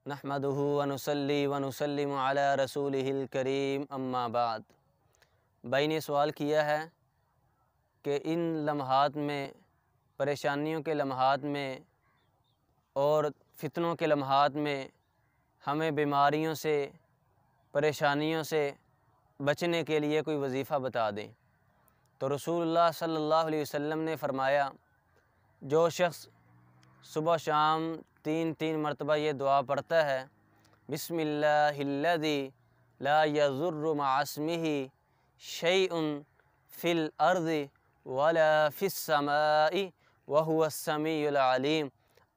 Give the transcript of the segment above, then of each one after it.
نحمدہ ونصلی ونسلم علی رسولہ الکریم اما بعد۔ بھائی نے سوال کیا ہے کہ ان لمحات میں، پریشانیوں کے لمحات میں اور فتنوں کے لمحات میں ہمیں بیماریوں سے، پریشانیوں سے بچنے کے لیے کوئی وظیفہ بتا دیں۔ تو رسول اللہ صلی اللہ علیہ وسلم نے فرمایا، جو شخص صبح شام تین مرتبہ یہ دعا پڑھتا ہے، بسم اللہ الذی لا یضر مع اسمہ شیء فی الارض ولا فی السماء وہو السمیع العلیم۔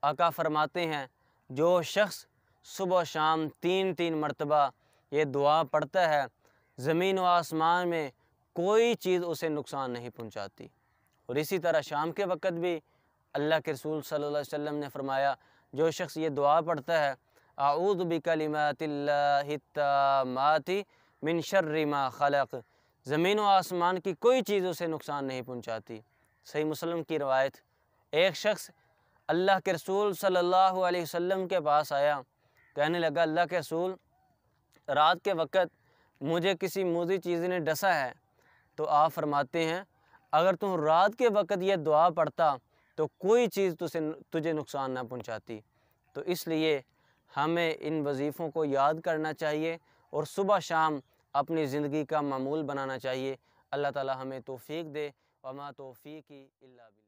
آقا فرماتے ہیں جو شخص صبح شام تین مرتبہ یہ دعا پڑھتا ہے، زمین و آسمان میں کوئی چیز اسے نقصان نہیں پہنچاتی۔ اور اسی طرح شام کے وقت بھی اللہ کے رسول صلی اللہ علیہ وسلم نے فرمایا، جو شخص یہ دعا پڑھتا ہے، اعوذ بکلمات اللہ التامات من شر ما خلق، زمین و آسمان کی کوئی چیز اسے نقصان نہیں پہنچاتی۔ صحیح مسلم کی روایت۔ ایک شخص اللہ کے رسول صلی اللہ علیہ وسلم کے پاس آیا، کہنے لگا، اللہ کے رسول، رات کے وقت مجھے کسی موذی چیز نے ڈسا ہے۔ تو آپ فرماتے ہیں، اگر تم رات کے وقت یہ دعا پڑھتا تو کوئی چیز تجھے نقصان نہ پہنچاتی۔ تو اس لیے ہمیں ان وظیفوں کو یاد کرنا چاہیے اور صبح شام اپنی زندگی کا معمول بنانا چاہیے۔ اللہ تعالی ہمیں توفیق دے۔ وما توفیقی الا باللہ۔